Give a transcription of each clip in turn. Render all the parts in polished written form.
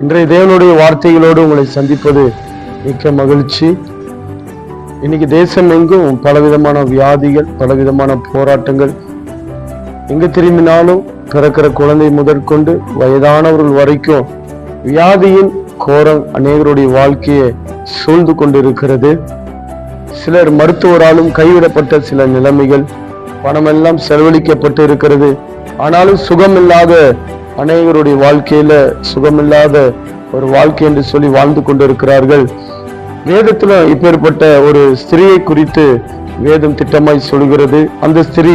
இன்றைய தேவனுடைய வார்த்தைகளோடு உங்களை சந்திப்பது மிக்க மகிழ்ச்சி. இன்னைக்கு தேசம் எங்கும் பலவிதமான வியாதிகள், பலவிதமான போராட்டங்கள். எங்க திரும்பினாலும் பிறக்கிற குழந்தை முதற்கொண்டு வயதானவர்கள் வரைக்கும் வியாதியின் கோரம் அநேகருடைய வாழ்க்கையை சூழ்ந்து கொண்டிருக்கிறது. சிலர் மருத்துவராலும் கைவிடப்பட்ட சில நிலைமைகள், பணமெல்லாம் செலவழிக்கப்பட்டு இருக்கிறது. ஆனாலும் சுகமில்லாத அநேகருடைய வாழ்க்கையில சுகமில்லாத ஒரு வாழ்க்கை என்று சொல்லி வாழ்ந்து கொண்டிருக்கிறார்கள். வேதத்துல இப்பேற்பட்ட ஒரு ஸ்திரியை குறித்து வேதம் திட்டமாய் சொல்கிறது. அந்த ஸ்திரீ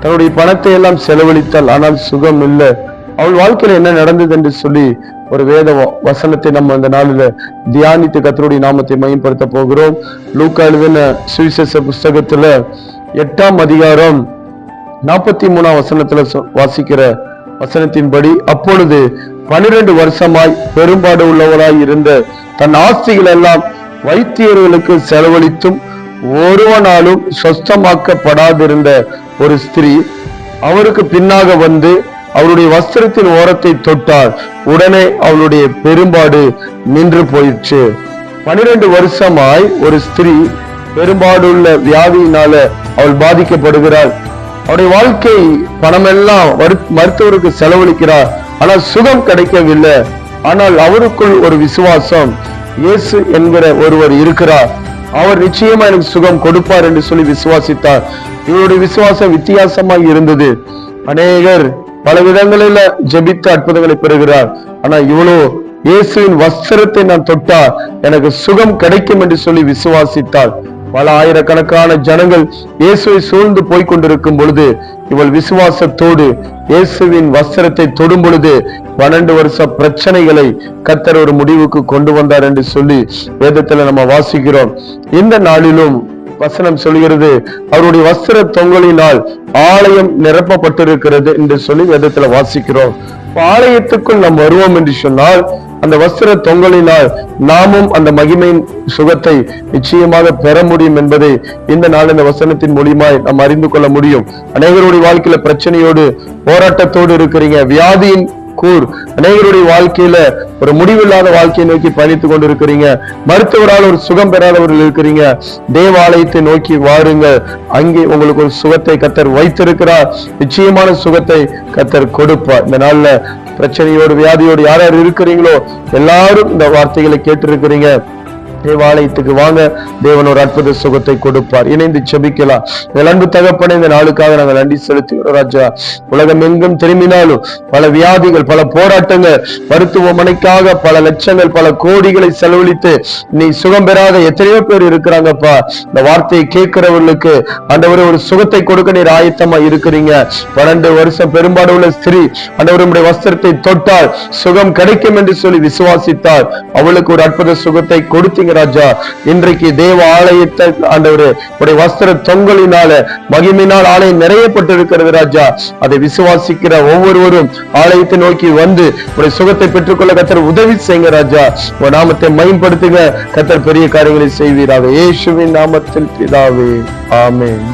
தன்னுடைய பணத்தை எல்லாம் செலவழித்தாள், ஆனால் சுகம் இல்லை. அவள் வாழ்க்கையில என்ன நடந்தது என்று சொல்லி ஒரு வேத வசனத்தை நம்ம அந்த நாளில தியானித்து கர்த்தருடைய நாமத்தை மகிமைப்படுத்த போகிறோம். லூக்கா எழுதின சுவிசேஷ புஸ்தகத்துல 8ஆம் அதிகாரம் 43ஆம் வசனத்துல வாசிக்கிற வசனத்தின்படி, அப்பொழுது 12 வருஷமாய் பெரும்பாடு உள்ளவராய் இருந்த தன் ஆஸ்திகள் எல்லாம் வைத்தியர்களுக்கு செலவழித்தும் ஒருவனாலும் சொஸ்தமாக்கப்படாதிருந்த ஒரு ஸ்திரீ அவருக்கு பின்னாக வந்து அவருடைய வஸ்திரத்தின் ஓரத்தை தொட்டார். உடனே அவளுடைய பெரும்பாடு நின்று போயிற்று. 12 வருஷமாய் ஒரு ஸ்திரீ பெரும்பாடுள்ள வியாதியினால அவள் பாதிக்கப்படுகிறாள். அவருடைய வாழ்க்கை பணமெல்லாம் மருத்துவருக்கு செலவழிக்கிறார், ஆனால் சுகம் கிடைக்கவில்லை. ஆனால் அவருக்குள் ஒரு விசுவாசம், இயேசு என்கிற ஒருவர் இருக்கிறார், அவர் நிச்சயமா எனக்கு சுகம் கொடுப்பார் என்று சொல்லி விசுவாசித்தார். இவருடைய விசுவாசம் வித்தியாசமாக இருந்தது. அநேகர் பல விதங்களில ஜெபித்து அற்புதங்களை பெறுகிறார். ஆனா இவ்வளோ இயேசுவின் வஸ்திரத்தை நான் தொட்டா எனக்கு சுகம் கிடைக்கும் என்று சொல்லி விசுவாசித்தாள். பல ஆயிரக்கணக்கான ஜனங்கள் இயேசுவை சூழ்ந்து போய் கொண்டிருக்கும் பொழுது இவள் விசுவாசத்தோடு இயேசுவின் வஸ்திரத்தை தொடும் பொழுது 12 வருஷ பிரச்சனைகளை கர்த்தர் ஒரு முடிவுக்கு கொண்டு வந்தார் என்று சொல்லி வேதத்துல நம்ம வாசிக்கிறோம். இந்த நாளிலும் வசனம் சொல்கிறது, அவருடைய வஸ்திர தொங்கலினால் ஆலயம் நிரப்பப்பட்டிருக்கிறது என்று சொல்லி வேதத்துல வாசிக்கிறோம். ஆலயத்துக்குள் நாம் வருவோம் என்று சொன்னால் அந்த வஸ்திர தொங்கலினால் நாமும் அந்த மகிமையின் சுகத்தை நிச்சயமாக பெற முடியும் என்பதை இந்த நாள் இந்த வசனத்தின் மூலியமாய் நாம் அறிந்து கொள்ள முடியும். அநேகருடைய வாழ்க்கையில பிரச்சனையோடு போராட்டத்தோடு இருக்கிறீங்க, வியாதியின் கூர் அநேகருடைய வாழ்க்கையில ஒரு முடிவில்லாத வாழ்க்கையை நோக்கி பயணித்துக் கொண்டிருக்கிறீங்க. மருத்துவரால் ஒரு சுகம் பெறாதவர்கள் இருக்கிறீங்க. தேவாலயத்தை நோக்கி வாருங்கள், அங்கே உங்களுக்கு ஒரு சுகத்தை கர்த்தர் வைத்திருக்கிறார். நிச்சயமான சுகத்தை கர்த்தர் கொடுப்பார். இந்த நாள்ல பிரச்சனையோடு வியாதியோடு யார் யார் இருக்கிறீங்களோ எல்லாரும் இந்த வார்த்தைகளை கேட்டிருக்கிறீங்க. தேவாலயத்துக்கு வாங்க, தேவன் ஒரு அற்புத சுகத்தை கொடுப்பார். இணைந்து செபிக்கலாம். அன்பு தகப்பனே, இந்த நாளுக்காக நாங்கள் நன்றி செலுத்துகிறோம் ராஜா. உலகம் எங்கும் திரும்பினாலும் பல வியாதிகள், பல போராட்டங்கள், மருத்துவமனைக்காக பல லட்சங்கள், பல கோடிகளை செலவழித்து நீ சுகம் பெறாத எத்தனையோ பேர் இருக்கிறாங்கப்பா. இந்த வார்த்தையை கேட்கிறவர்களுக்கு ஆண்டவரே ஒரு சுகத்தை கொடுக்க நீர் ஆயத்தமா இருக்கிறீங்க. 12 வருஷம் பெரும்பாடு உள்ள ஸ்திரீ ஆண்டவருடைய வஸ்திரத்தை தொட்டால் சுகம் கிடைக்கும் என்று சொல்லி விசுவாசித்தார். அவளுக்கு ஒரு அற்புத சுகத்தை கொடுத்தீங்க ராஜா. இன்றைக்கு தேவ ஆலயத்தை ஆண்டவரே உடைய வஸ்திர தொங்கலினால மகிமையினால் ஆலயம் நிறையப்பட்டிருக்கிறது ராஜா. அதை விசுவாசிக்கிற ஒவ்வொருவரும் ஆலயத்தை நோக்கி வந்து உடைய சுகத்தை பெற்றுக்கொள்ள கர்த்தர் உதவி செய்யுங்க ராஜா. உன் நாமத்தை மகிமைப்படுத்துங்க. கர்த்தர் பெரிய காரியங்களை செய்வீராக. இயேசுவின் நாமத்தில் பிதாவே, ஆமென்.